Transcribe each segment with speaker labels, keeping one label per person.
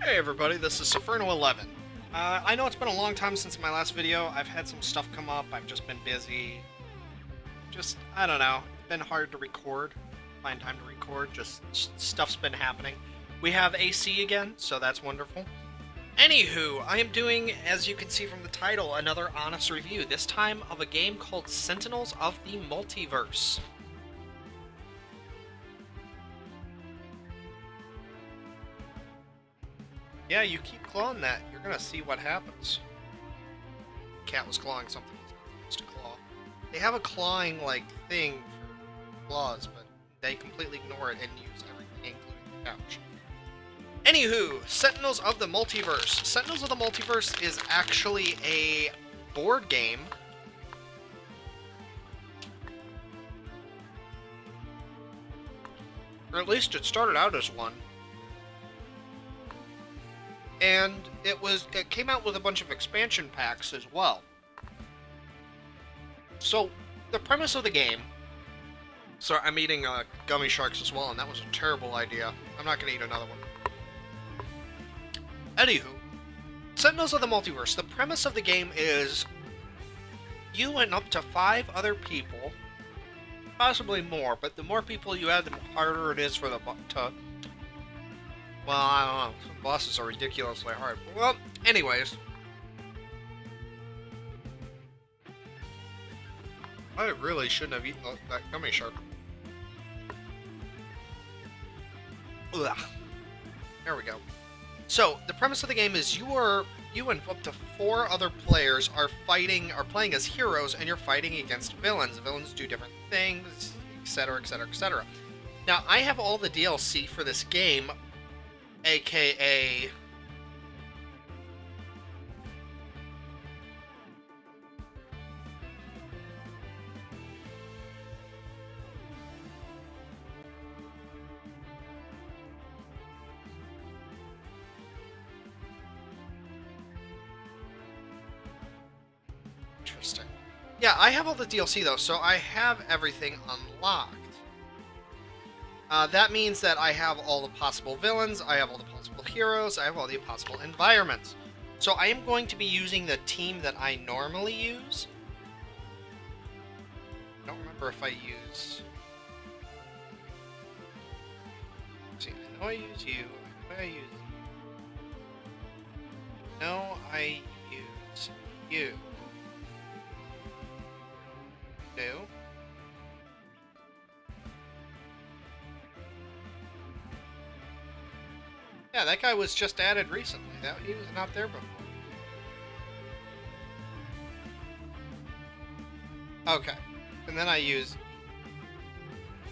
Speaker 1: Hey everybody, this is Sufferno11. I know it's been a long time since my last video. I've had some stuff come up, I've just been busy. I don't know, it's been hard to record, find time to record, just stuff's been happening. We have AC again, so that's wonderful. Anywho, I am doing, as you can see from the title, another honest review, this time of a game called Sentinels of the Multiverse. Yeah, you keep clawing that, you're gonna see what happens. Cat was clawing something he's not supposed to claw. They have a clawing, like, thing for claws, but they completely ignore it and use everything, including the couch. Anywho, Sentinels of the Multiverse. Sentinels of the Multiverse is actually a board game. Or at least it started out as one. And it came out with a bunch of expansion packs as well. So, the premise of the game... Sorry, I'm eating gummy sharks as well, and that was a terrible idea. I'm not going to eat another one. Anywho, Sentinels of the Multiverse. The premise of the game is you and up to 5 other people, possibly more, but the more people you add, the harder it is for the well, I don't know. Some bosses are ridiculously hard. Well, anyways. I really shouldn't have eaten that gummy shark. Ugh. There we go. So, the premise of the game is you and up to 4 other players are playing as heroes, and you're fighting against villains. Villains do different things, etc., etc., etc. Now, I have all the DLC for this game, aka... Interesting. Yeah, I have all the DLC though, so I have everything unlocked. That means that I have all the possible villains, I have all the possible heroes, I have all the possible environments. So I am going to be using the team that I normally use. I don't remember if I use... Let's see, I know I use you. I use... No, I use you. No. Yeah, that guy was just added recently. He was not there before. Okay. And then I use...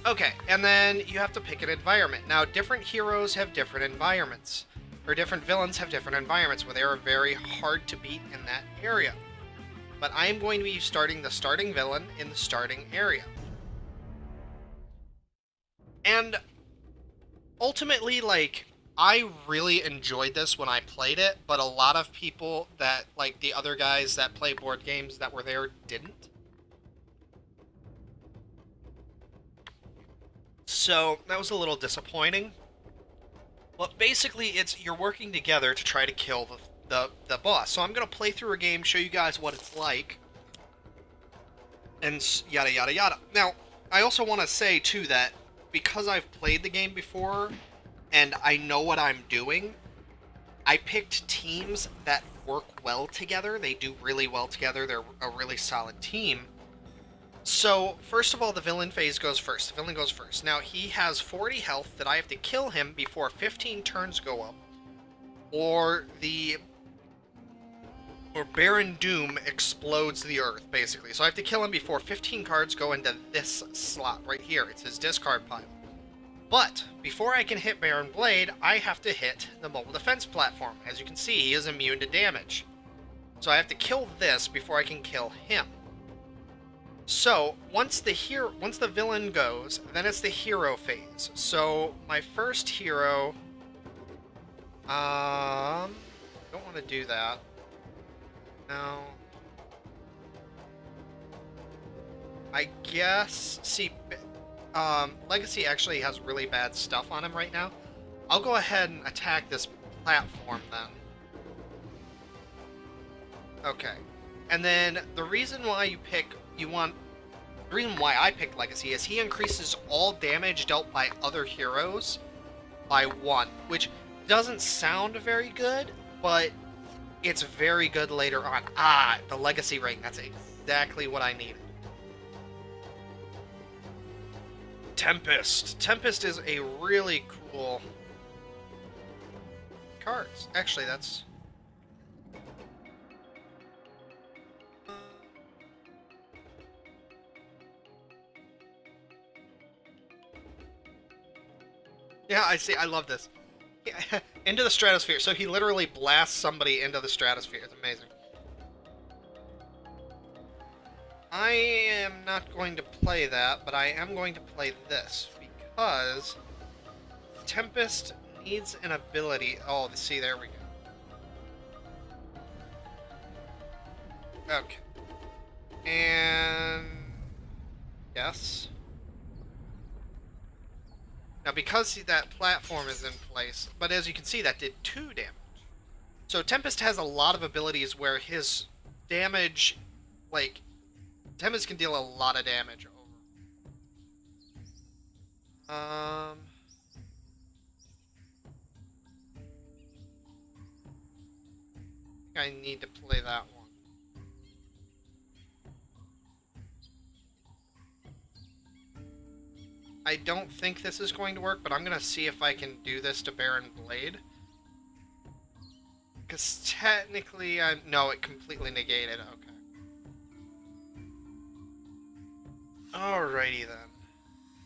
Speaker 1: Okay, and then you have to pick an environment. Now, different heroes have different environments. Or different villains have different environments where they are very hard to beat in that area. But I am going to be starting the starting villain in the starting area. And ultimately, like... I really enjoyed this when I played it, but a lot of people that, like the other guys that play board games that were there, didn't. So, that was a little disappointing. But basically, you're working together to try to kill the boss. So I'm going to play through a game, show you guys what it's like, and yada yada yada. Now, I also want to say, too, that because I've played the game before... and I know what I'm doing, I picked teams that work well together. They do really well together. They're a really solid team. So, first of all, the villain phase goes first. The villain goes first. Now, he has 40 health that I have to kill him before 15 turns go up. Or Baron Doom explodes the earth, basically. So I have to kill him before 15 cards go into this slot right here. It's his discard pile. But, before I can hit Baron Blade, I have to hit the mobile defense platform. As you can see, he is immune to damage. So I have to kill this before I can kill him. So, once the villain goes, then it's the hero phase. So, my first hero... don't want to do that. No. I guess... See... Legacy actually has really bad stuff on him right now. I'll go ahead and attack this platform then. Okay. And then the reason why the reason why I picked Legacy is he increases all damage dealt by other heroes by 1, which doesn't sound very good, but it's very good later on. Ah, the Legacy ring. That's exactly what I needed. Tempest. Tempest is a really cool card. Actually, that's... Yeah, I see. I love this. Yeah, into the stratosphere. So he literally blasts somebody into the stratosphere. It's amazing. I am not going to play that, but I am going to play this because Tempest needs an ability. Oh, see, there we go. Okay. And... yes. Now, because that platform is in place, but as you can see, that did 2 damage. So Tempest has a lot of abilities where his damage, like, Tempest can deal a lot of damage over. I need to play that one. I don't think this is going to work, but I'm going to see if I can do this to Baron Blade. Because technically, no, it completely negated. Okay. Alrighty then.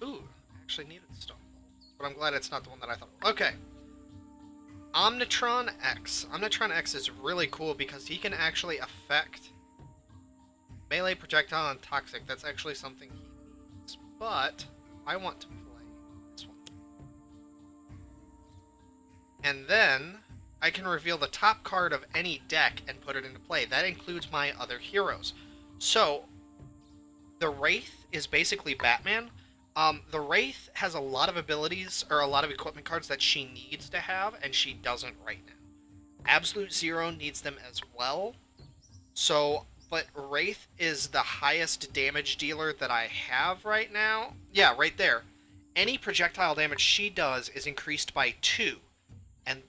Speaker 1: Ooh, I actually needed Stone Ball. But I'm glad it's not the one that I thought. Okay. Omnitron X. Omnitron X is really cool because he can actually affect melee, projectile, and toxic. That's actually something he needs. But I want to play this one. And then I can reveal the top card of any deck and put it into play. That includes my other heroes. So, the Wraith is basically Batman. The Wraith has a lot of abilities, or a lot of equipment cards that she needs to have, and she doesn't right now. Absolute Zero needs them as well. So, but Wraith is the highest damage dealer that I have right now. Yeah, right there. Any projectile damage she does is increased by 2. And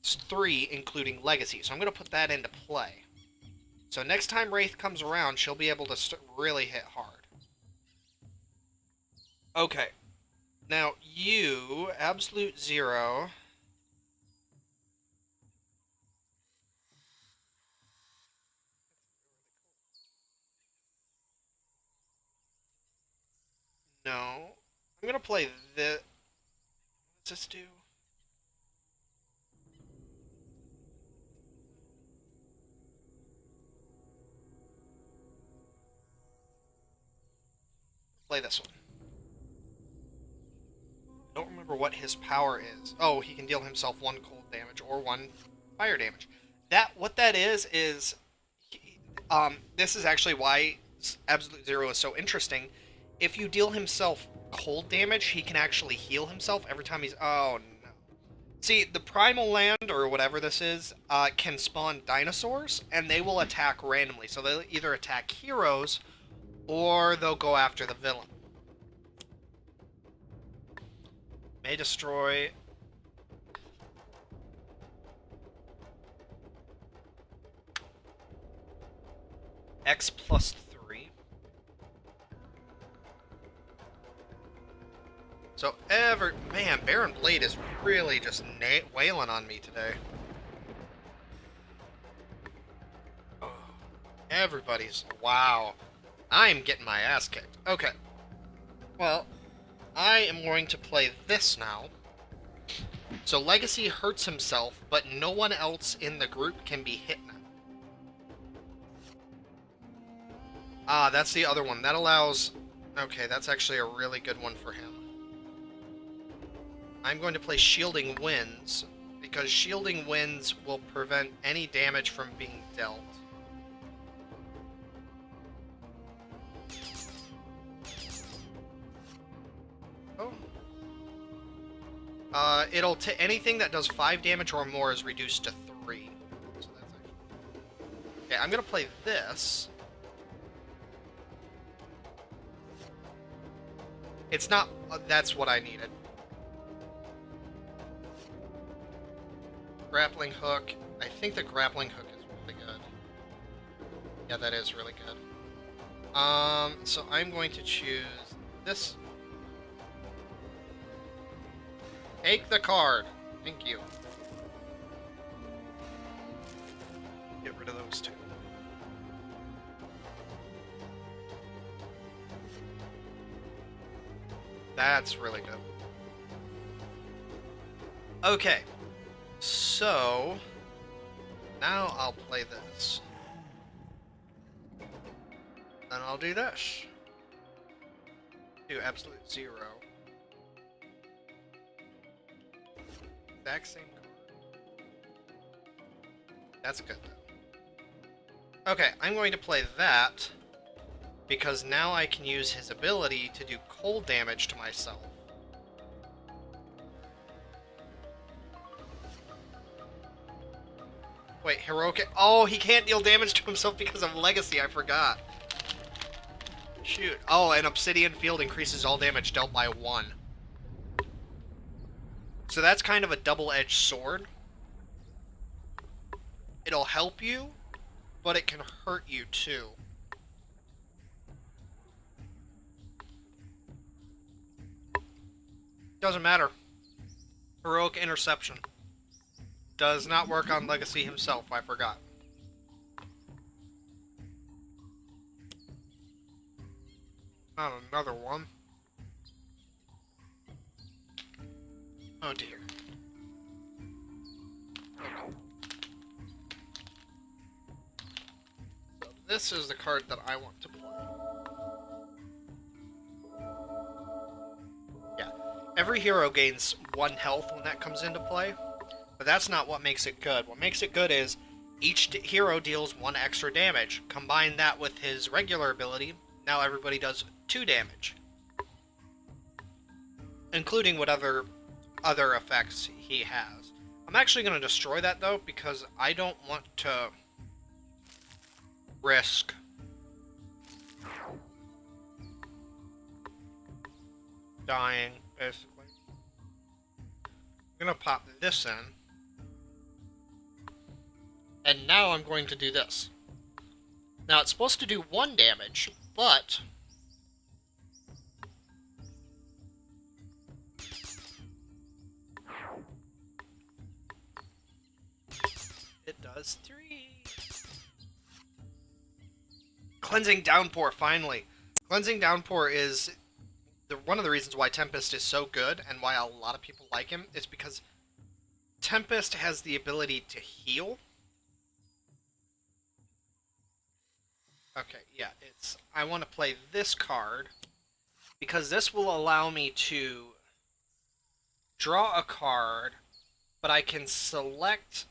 Speaker 1: 3, including Legacy. So I'm going to put that into play. So next time Wraith comes around, she'll be able to really hit hard. Okay. Now, you, Absolute Zero... No. I'm going to play this... What's this do? Play this one. I don't remember what his power is. Oh, he can deal himself 1 cold damage or 1 fire damage. What that is this is actually why Absolute Zero is so interesting. If you deal himself cold damage, he can actually heal himself every time he's... Oh, no. See, the Primal Land, or whatever this is, can spawn dinosaurs, and they will attack randomly. So they'll either attack heroes, or they'll go after the villain. May destroy... X plus 3. So man, Baron Blade is really just wailing on me today. Oh, everybody's... Wow. I'm getting my ass kicked. Okay. Well, I am going to play this now. So Legacy hurts himself, but no one else in the group can be hit now. Ah, that's the other one. That allows... Okay, that's actually a really good one for him. I'm going to play Shielding Winds, because Shielding Winds will prevent any damage from being dealt. It'll anything that does 5 damage or more is reduced to 3. So that's actually... Okay, I'm gonna play this. It's not... that's what I needed. Grappling hook. I think the grappling hook is really good. Yeah, that is really good. So I'm going to choose this. Take the card. Thank you. Get rid of those two. That's really good. Okay. So, now I'll play this. Then I'll do this. Do absolute 0. Exact same card. That's good though. Okay, I'm going to play that because now I can use his ability to do cold damage to myself. Wait, heroic... oh, he can't deal damage to himself because of legacy, I forgot. Shoot. Oh, an obsidian field increases all damage dealt by 1. So that's kind of a double-edged sword. It'll help you, but it can hurt you too. Doesn't matter. Heroic interception. Does not work on Legacy himself, I forgot. Not another one. Oh dear. Okay. So this is the card that I want to play. Yeah. Every hero gains 1 health when that comes into play. But that's not what makes it good. What makes it good is each hero deals 1 extra damage. Combine that with his regular ability, now everybody does 2 damage. Including whatever other effects he has. I'm actually going to destroy that though, because I don't want to risk dying, basically. I'm going to pop this in. And now I'm going to do this. Now, it's supposed to do 1 damage, but... it does 3. Cleansing Downpour, finally. Cleansing Downpour is one of the reasons why Tempest is so good, and why a lot of people like him, is because Tempest has the ability to heal. Okay, yeah, I want to play this card, because this will allow me to draw a card, but I can select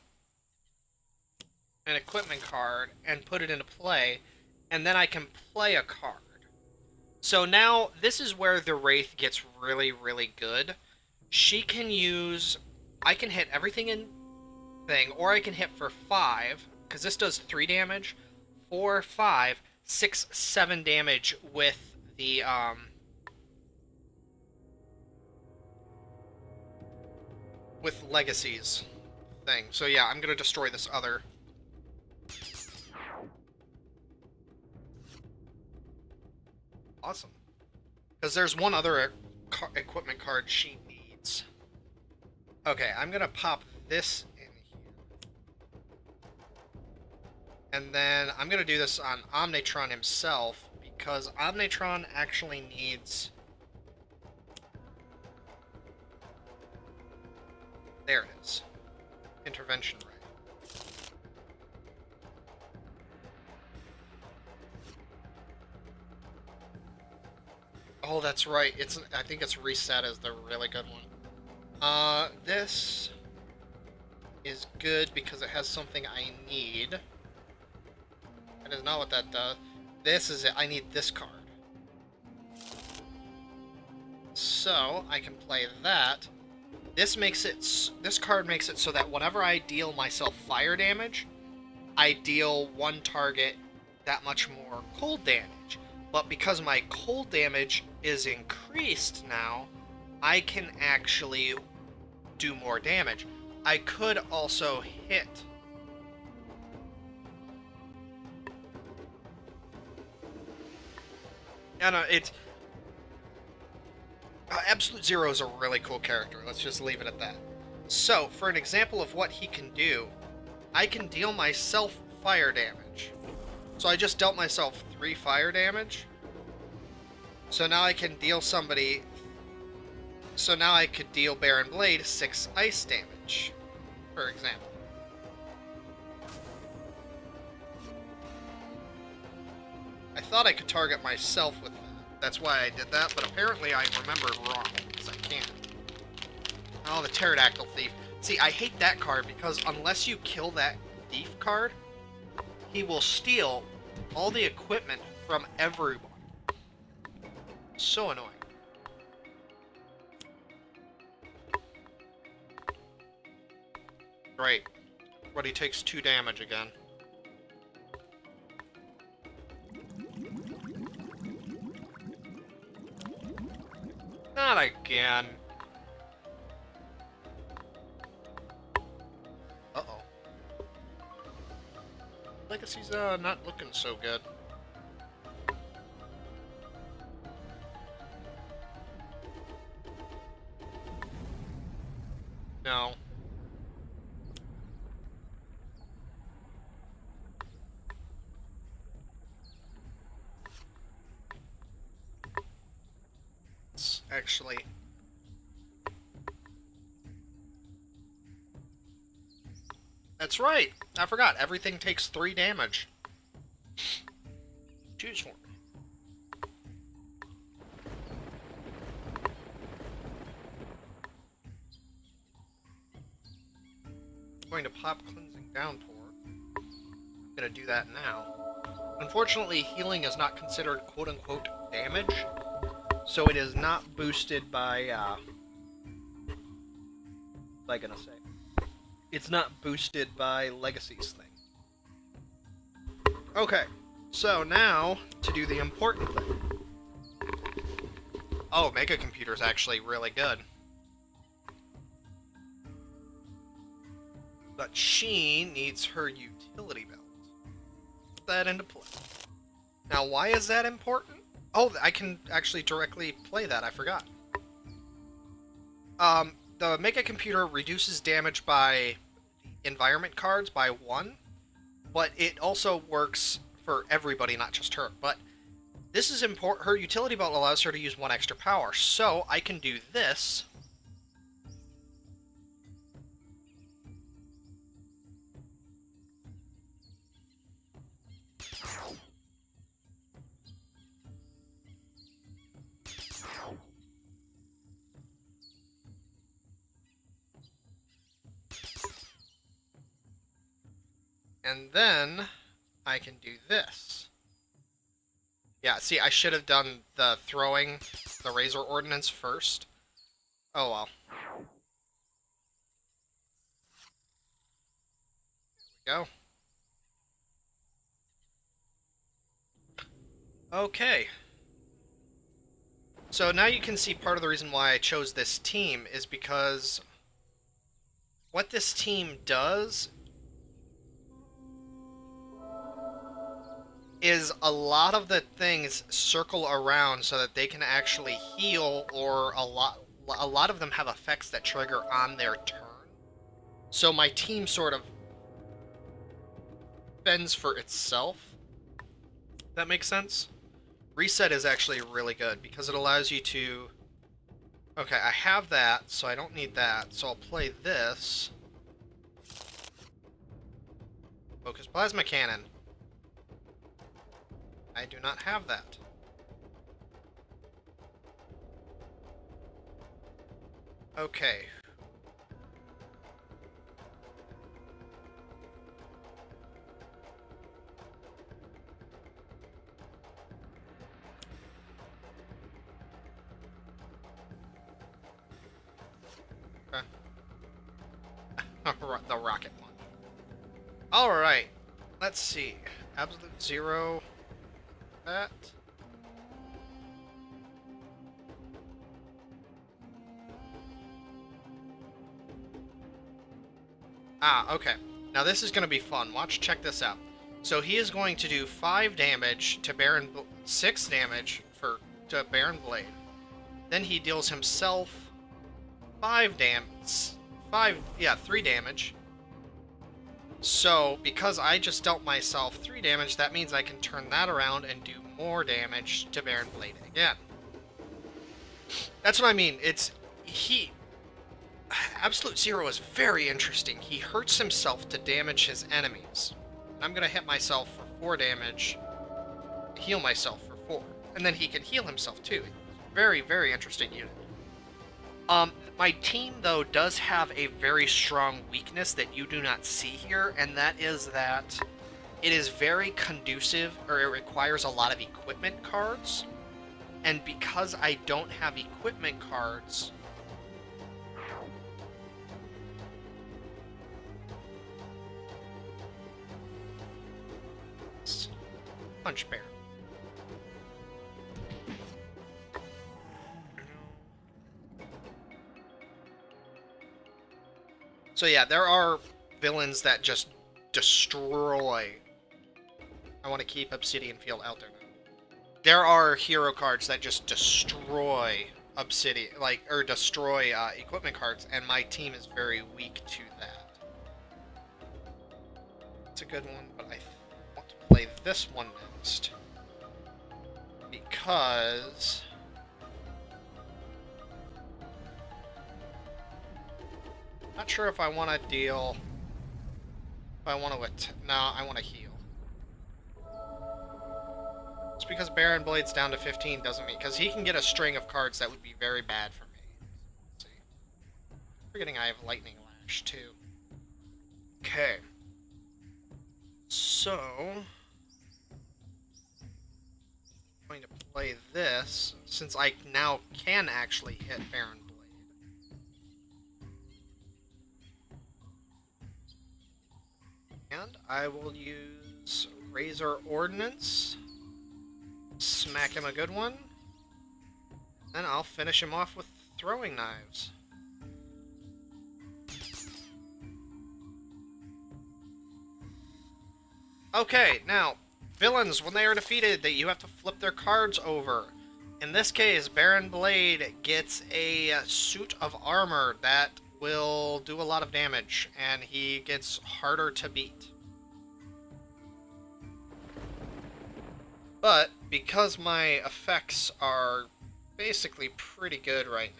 Speaker 1: an equipment card and put it into play, and then I can play a card. So now, this is where the Wraith gets really, really good. She can use... I can hit everything in thing, or I can hit for 5, because this does 3 damage, 4, 5, 6, 7 damage with the, with Legacy's thing. So yeah, I'm gonna destroy this other. Awesome. Because there's one other equipment card she needs. Okay, I'm gonna pop this in here. And then I'm gonna do this on Omnitron himself, because Omnitron actually needs... there it is. Intervention Ray. Oh, that's right. I think it's reset as the really good one. This is good because it has something I need. That is not what that does. This is it. I need this card. So, I can play that, This card makes it so that whenever I deal myself fire damage, I deal one target that much more cold damage. But because my cold damage is increased now, I can actually do more damage. I could also hit. Yeah, no, it's Absolute Zero is a really cool character. Let's just leave it at that. So, for an example of what he can do, I can deal myself fire damage. So I just dealt myself 3 fire damage. So now I can deal somebody... So now I could deal Baron Blade 6 ice damage, for example. I thought I could target myself with that. That's why I did that, but apparently I remembered wrong, because I can't. Oh, the Pterodactyl Thief. See, I hate that card because unless you kill that thief card, he will steal all the equipment from everyone. So annoying. Great. But he takes 2 damage again. Not again. Uh-oh. Legacy's not looking so good. No. It's actually... That's right! I forgot. Everything takes 3 damage. Choose for me. I'm going to pop Cleansing Downpour. I'm going to do that now. Unfortunately, healing is not considered quote-unquote damage, so it is not boosted by, what was I gonna say? It's not boosted by Legacy's thing. Okay, so now, to do the important thing. Oh, Mega Computer's actually really good. But she needs her utility belt. Put that into play. Now, why is that important? Oh, I can actually directly play that, I forgot. The Mega Computer reduces damage by environment cards by 1, but it also works for everybody, not just her. But this is important. Her utility belt allows her to use 1 extra power, so I can do this. And then I can do this. Yeah, see, I should have done the throwing the Razor Ordnance first. Oh well. There we go. Okay. So now you can see part of the reason why I chose this team is because what this team does is a lot of the things circle around so that they can actually heal, or a lot of them have effects that trigger on their turn. So my team sort of fends for itself. That makes sense? Reset is actually really good because it allows you to... Okay, I have that, so I don't need that. So I'll play this. Focus Plasma Cannon. I do not have that. Okay. Okay. the rocket one. Alright, let's see. Absolute zero. That. Ah, okay. Now this is going to be fun. Watch, check this out. So he is going to do 5 damage to Baron... 6 damage to Baron Blade. Then he deals himself 3 damage. So, because I just dealt myself 3 damage, that means I can turn that around and do more damage to Baron Blade again. That's what I mean. Absolute Zero is very interesting. He hurts himself to damage his enemies. I'm going to hit myself for 4 damage, heal myself for 4. And then he can heal himself too. Very, very interesting unit. My team, though, does have a very strong weakness that you do not see here, and that is that it is very conducive, or it requires a lot of equipment cards. And because I don't have equipment cards... Punch Bear. So yeah, there are villains that just destroy. I want to keep Obsidian Field out there now. There are hero cards that just destroy Obsidian, or destroy equipment cards, and my team is very weak to that. It's a good one, but I want to play this one next. Because... not sure if I want to deal... if I want to... no, I want to heal. Just because Baron Blade's down to 15 doesn't mean... because he can get a string of cards that would be very bad for me. Let's see. Forgetting I have Lightning Lash, too. Okay. So... I'm going to play this, since I now can actually hit Baron Blade. And I will use Razor Ordnance. Smack him a good one. Then I'll finish him off with Throwing Knives. Okay, now, villains, when they are defeated, you have to flip their cards over. In this case, Baron Blade gets a suit of armor that will do a lot of damage, and he gets harder to beat. But, because my effects are basically pretty good right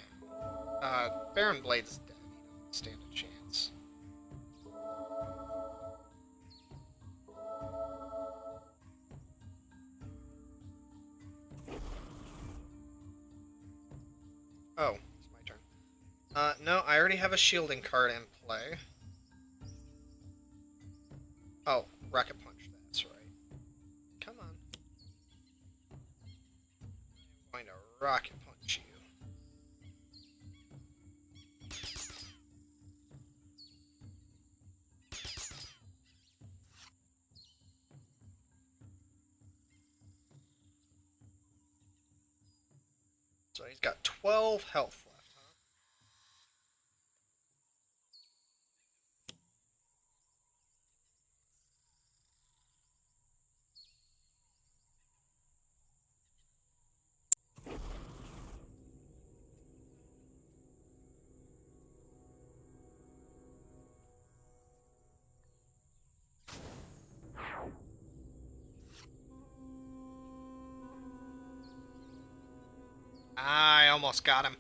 Speaker 1: now, Baron Blade's dead. He doesn't stand a chance. Oh, it's my turn. No, I already have a shielding card in play. Oh, Rocket Punch, that's right. Come on. I'm going to Rocket Punch you. So he's got 12 health left, huh? I almost got him.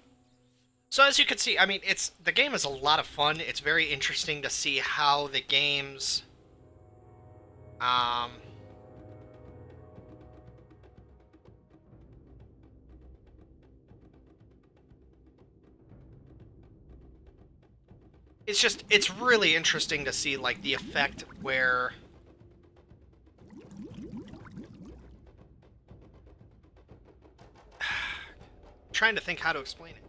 Speaker 1: So as you can see, I mean, the game is a lot of fun. It's very interesting to see how the game's it's really interesting to see, like, the effect where trying to think how to explain it.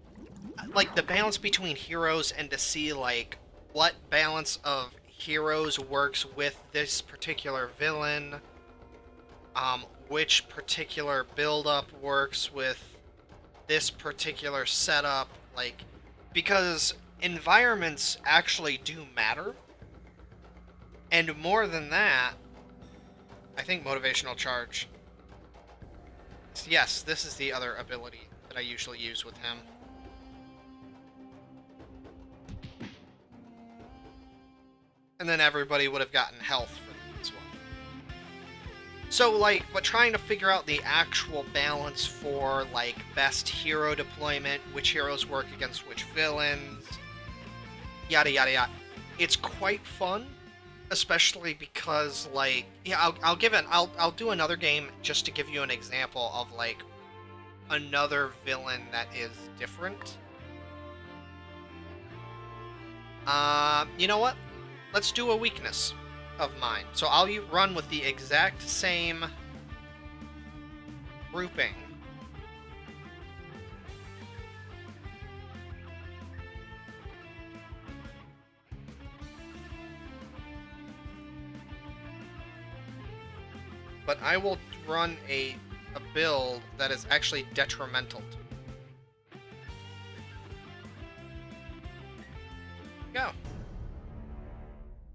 Speaker 1: Like, the balance between heroes and to see, like, what balance of heroes works with this particular villain, which particular build-up works with this particular setup, like, because environments actually do matter, and more than that, I think motivational charge. Yes, this is the other ability that I usually use with him. And then everybody would have gotten health for that as well. So, like, but trying to figure out the actual balance for, like, best hero deployment, which heroes work against which villains, yada yada yada. It's quite fun, especially because, like, yeah, I'll do another game just to give you an example of, like, another villain that is different. You know what? Let's do a weakness of mine. So I'll run with the exact same grouping. But I will run a build that is actually detrimental to me. Go.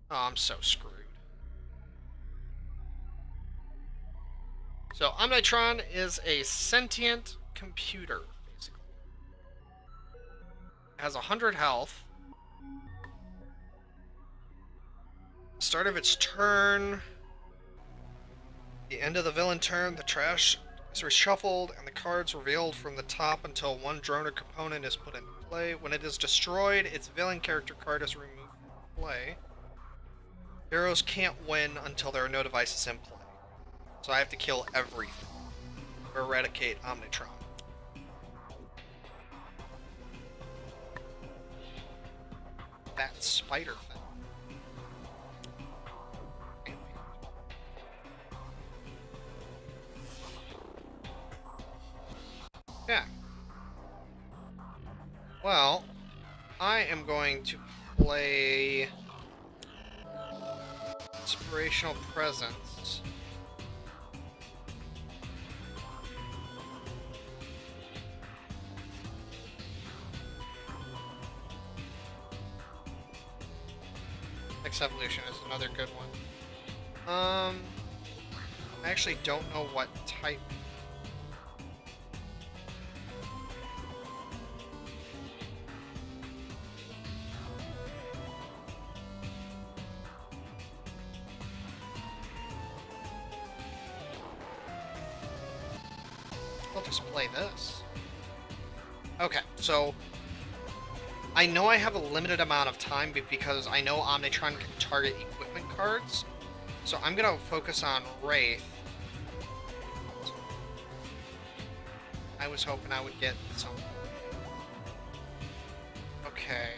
Speaker 1: Oh, I'm so screwed. So, Omnitron is a sentient computer, basically. It has 100 health. Start of its turn. The end of the villain turn, the trash is reshuffled and the cards revealed from the top until one drone or component is put into play. When it is destroyed, its villain character card is removed from play. Heroes can't win until there are no devices in play. So I have to kill everything. Eradicate Omnitron. That spider thing. Yeah. Well, I am going to play Inspirational Presence. Next Evolution is another good one. I actually don't know what type. I'll just play this. Okay, so I know I have a limited amount of time because I know Omnitron can target equipment cards. So I'm going to focus on Wraith. I was hoping I would get some. Okay.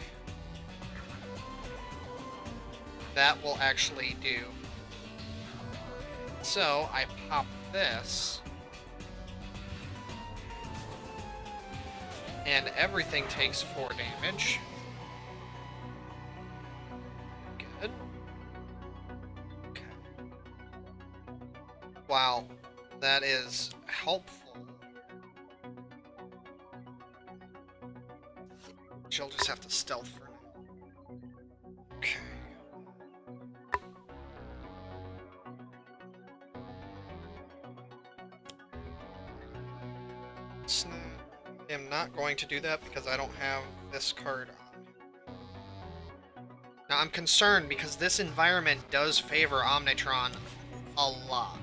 Speaker 1: That will actually do. So I pop this. And everything takes 4 damage. Good. Okay. Wow, that is helpful. She'll just have to stealth for now. Okay. Snap. I am not going to do that because I don't have this card on. Now I'm concerned because this environment does favor Omnitron a lot.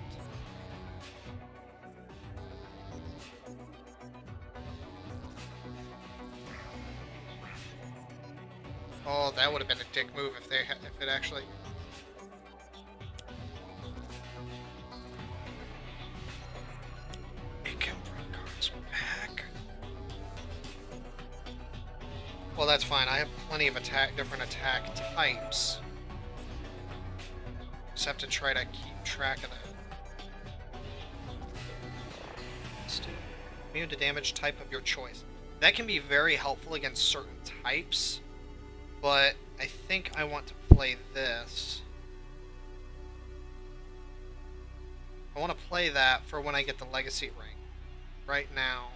Speaker 1: Oh, that would have been a dick move if it actually. It can bring cards back. Well, that's fine. I have plenty of different attack types. Just have to try to keep track of that. Immune to damage type of your choice. That can be very helpful against certain types, but I think I want to play this. I want to play that for when I get the Legacy Ring. Right now.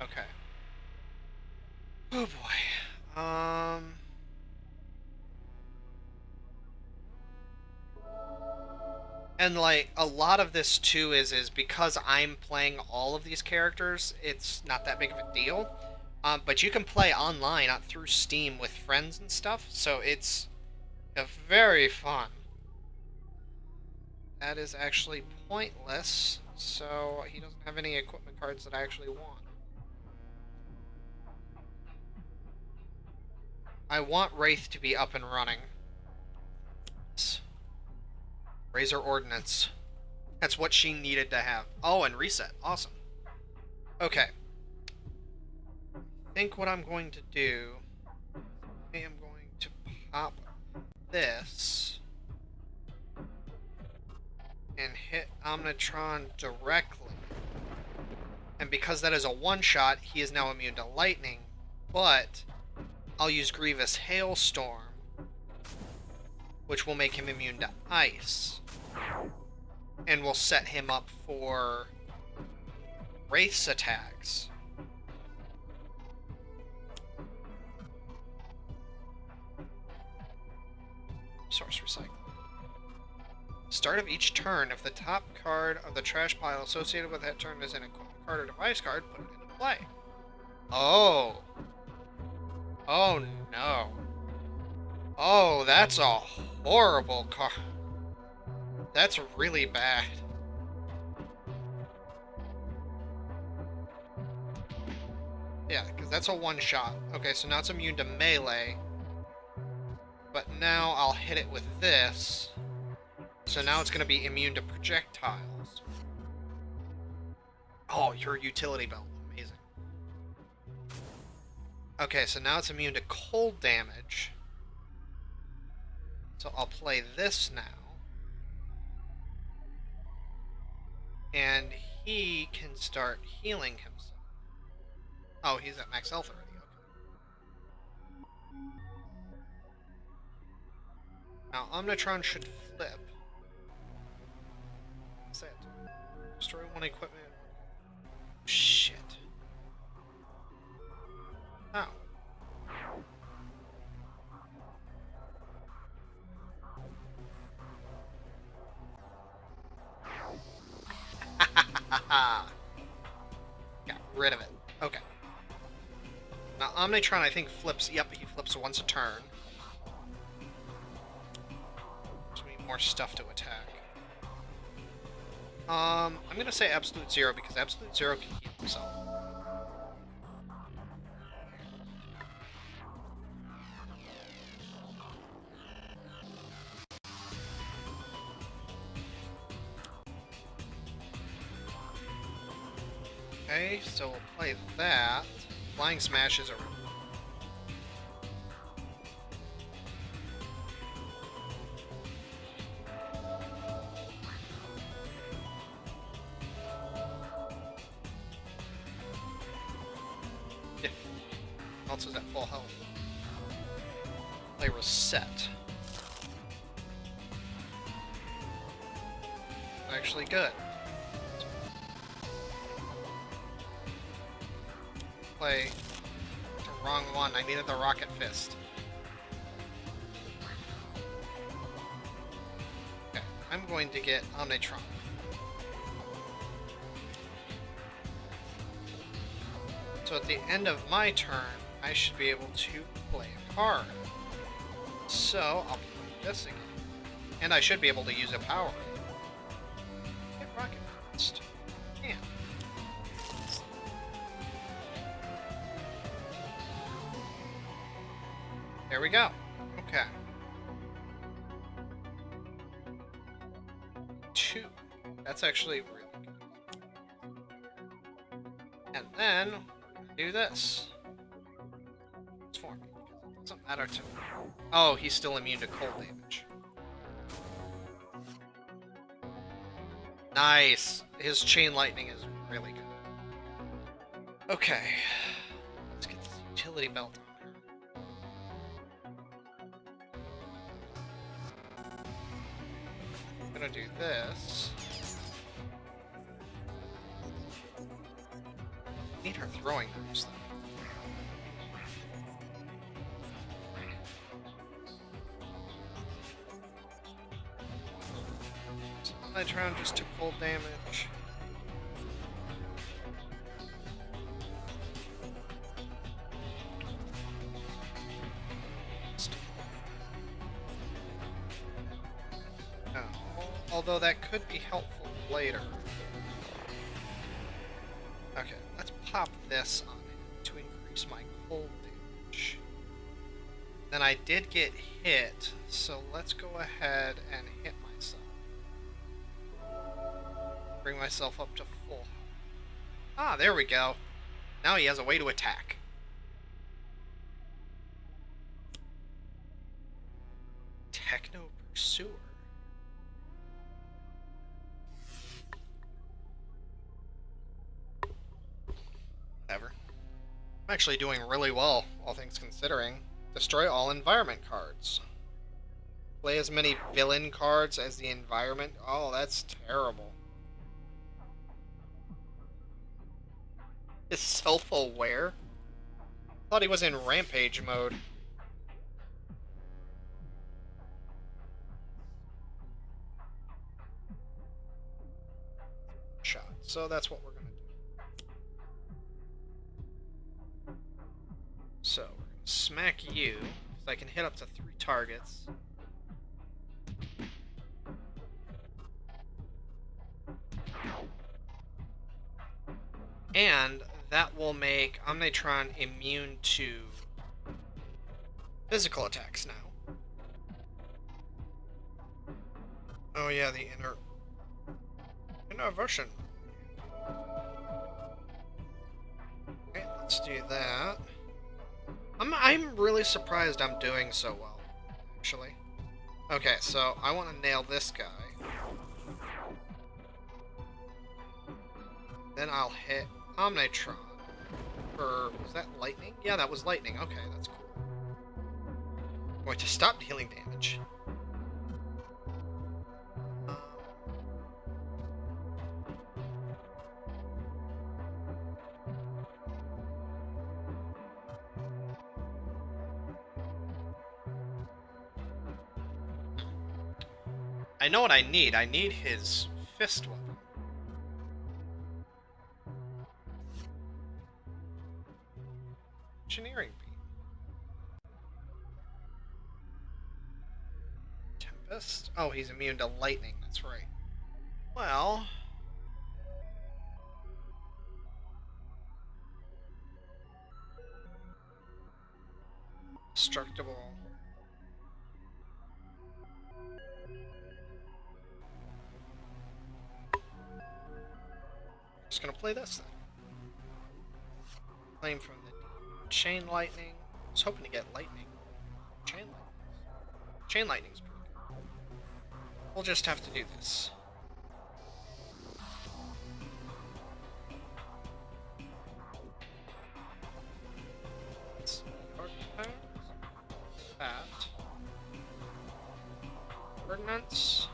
Speaker 1: Okay. Oh boy. And like a lot of this too is because I'm playing all of these characters, it's not that big of a deal. But you can play online through Steam with friends and stuff, so it's very fun. That is actually pointless, so he doesn't have any equipment cards that I actually want. I want Wraith to be up and running. Razor Ordnance. That's what she needed to have. Oh, and reset. Awesome. Okay. I think what I'm going to do, I am going to pop this and hit Omnitron directly. And because that is a one-shot, he is now immune to lightning, but I'll use Grievous Hailstorm, which will make him immune to ice. And will set him up for Wraith's attacks. Source Recycle. Start of each turn, if the top card of the trash pile associated with that turn is an equipment card or device card, put it into play. Oh. Oh no. Oh, that's a horrible card. That's really bad. Yeah, because that's a one-shot. Okay, so now it's immune to melee. But now I'll hit it with this. So now it's going to be immune to projectiles. Oh, your utility belt. Amazing. Okay, so now it's immune to cold damage. So I'll play this now. And he can start healing himself. Oh, he's at max health already. Okay. Now, Omnitron should flip. That's it. Destroy one equipment. Shit. Oh. Got rid of it. Okay. Now, Omnitron, I think, flips. Yep, he flips once a turn. So we need more stuff to attack. I'm gonna say Absolute Zero because Absolute Zero can heal himself. Okay, so we'll play that. Flying Smash is a... Yeah. Else is at full health. Play Reset. Actually good. Play the wrong one. I needed the Rocket Fist. Okay, I'm going to get Omnitron. So at the end of my turn, I should be able to play a card. So I'll play this again. And I should be able to use a power. Get Rocket Fist. Yeah. There we go. Okay. 2. That's actually really good. And then we're gonna do this. Transform. It doesn't matter to me. Oh, he's still immune to cold damage. Nice. His chain lightning is really good. Okay. Let's get this utility belt on her. gonna do this. Need her throwing knives, though. Omnitron just took full damage. Although that could be helpful later. Okay, let's pop this on it to increase my cold damage. Then I did get hit, so let's go ahead and hit myself. Bring myself up to full. Ah, there we go. Now he has a way to attack. Techno Pursuer. Whatever. I'm actually doing really well, all things considering. Destroy all environment cards. Play as many villain cards as the environment. Oh, that's terrible. Is self-aware? Thought he was in rampage mode. Shot. So that's what we're gonna do. So we're gonna smack you, so I can hit up to 3 targets. And that will make Omnitron immune to physical attacks now. Oh yeah, the innervation. Okay, let's do that. I'm really surprised I'm doing so well, actually. Okay, so I want to nail this guy. Then I'll hit Omnitron for, was that lightning? Yeah, that was lightning. Okay, that's cool. I'm going to stop dealing damage. I know what I need. I need his fist weapon. Engineering beam. Tempest? Oh, he's immune to lightning. That's right. Well... Destructible. Just gonna play this then. Flame from the chain lightning. I was hoping to get lightning. Chain lightning. Chain lightning's pretty good. We'll just have to do this. That. Ordnance.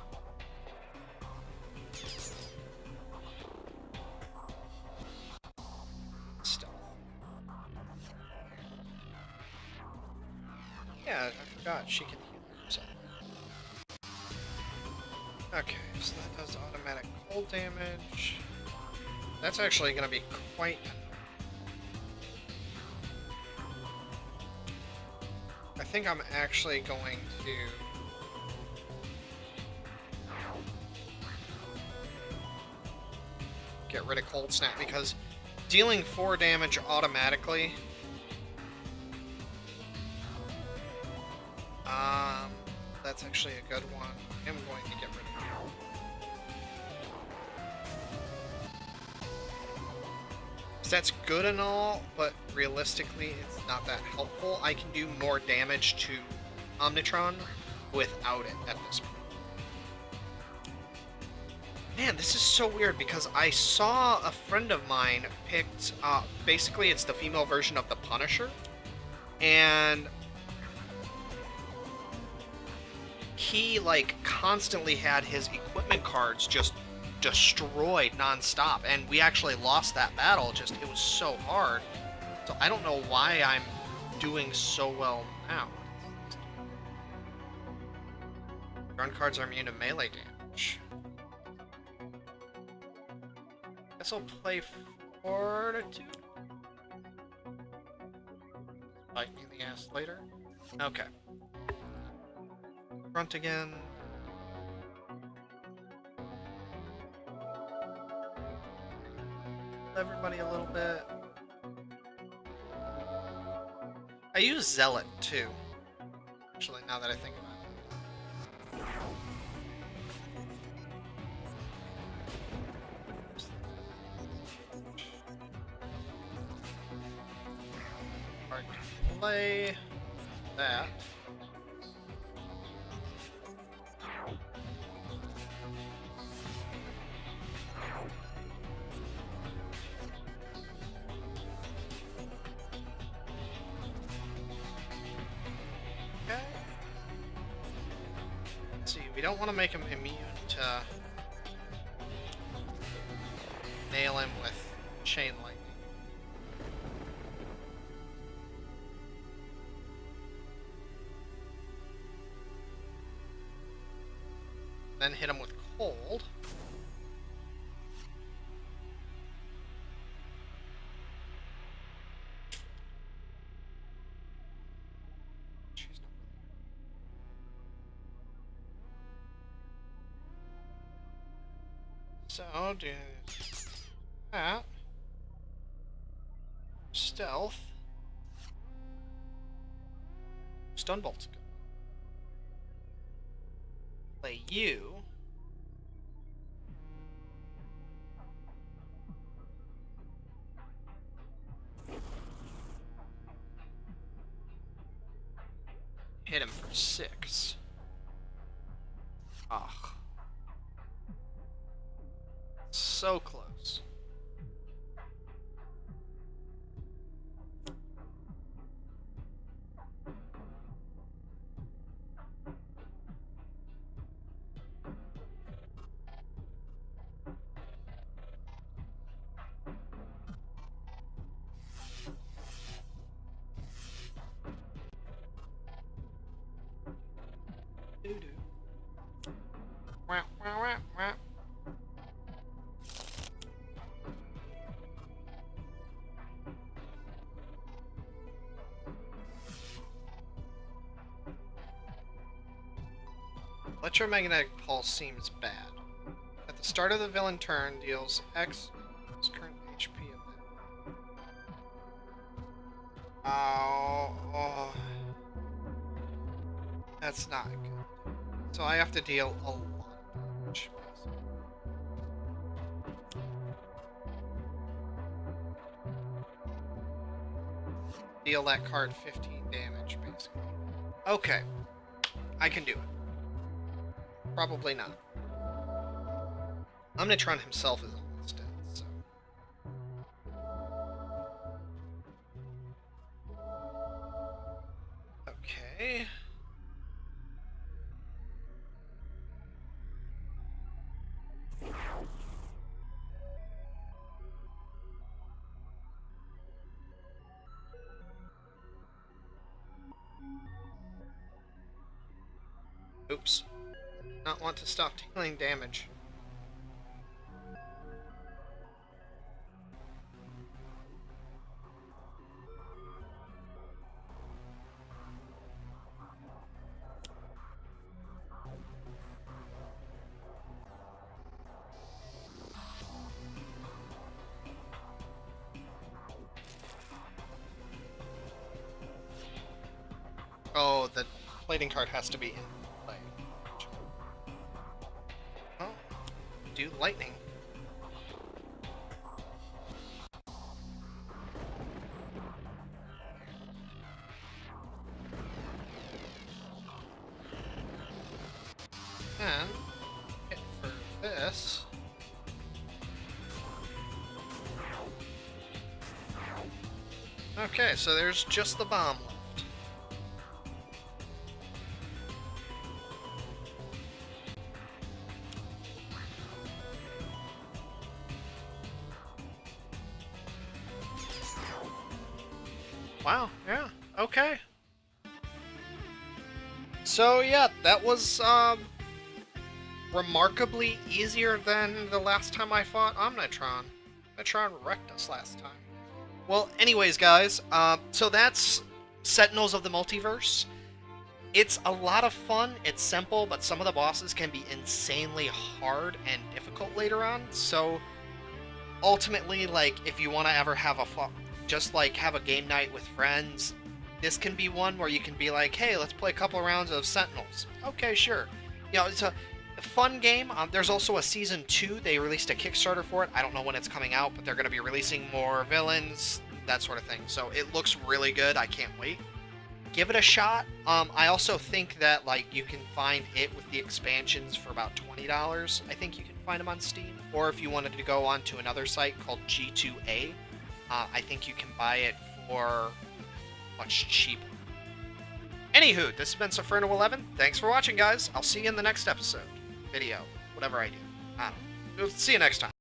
Speaker 1: Yeah, I forgot she can heal herself. Okay, so that does automatic cold damage. That's actually going to be quite... I think I'm actually going to... get rid of Cold Snap, because dealing 4 damage automatically... that's actually a good one. I'm going to get rid of it. That's good and all, but realistically, it's not that helpful. I can do more damage to Omnitron without it at this point. Man, this is so weird, because I saw a friend of mine picked, basically it's the female version of the Punisher, and he like constantly had his equipment cards just destroyed nonstop, and we actually lost that battle. Just it was so hard. So I don't know why I'm doing so well now. Run cards are immune to melee damage. Guess I'll play Fortitude. Bite me in the ass later. Okay. Front again. Everybody a little bit. I use Zealot too. Actually, now that I think about it. Hard to play that. Okay. Let's see, we don't want to make him immune to nail him with chain lightning. Then hit him with cold. So do that. Stealth. Stun bolt's good. Play you. Hit him for 6. Ugh. So close. Doo-doo. Wah, wah, wah, wah. Electromagnetic pulse seems bad. At the start of the villain turn, deals X his current HP of that. Oh, that's not good. So I have to deal a lot of damage. Deal that card 15 damage, basically. Okay, I can do it. Probably not. Omnitron himself is almost dead, so... Okay... Oops. Not want to stop dealing damage. Oh, the plating card has to be in play. Oh, do lightning. And hit for this. Okay, so there's just the bomb left. Wow, yeah, okay. So yeah, that was remarkably easier than the last time I fought Omnitron. Omnitron wrecked us last time. Well, anyways, guys, so that's Sentinels of the Multiverse. It's a lot of fun, it's simple, but some of the bosses can be insanely hard and difficult later on, so ultimately, like, if you want to ever have a fun, just like have a game night with friends, this can be one where you can be like, hey, let's play a couple of rounds of Sentinels. Okay, sure. You know, it's a fun game. There's also a Season 2. They released a Kickstarter for it. I don't know when it's coming out, but they're going to be releasing more villains, that sort of thing. So it looks really good. I can't wait. Give it a shot. I also think that, like, you can find it with the expansions for about $20. I think you can find them on Steam. Or if you wanted to go on to another site called G2A, I think you can buy it for much cheaper. Anywho, this has been Sofrano11. Thanks for watching, guys. I'll see you in the next episode. Video. Whatever I do. I don't know. See you next time.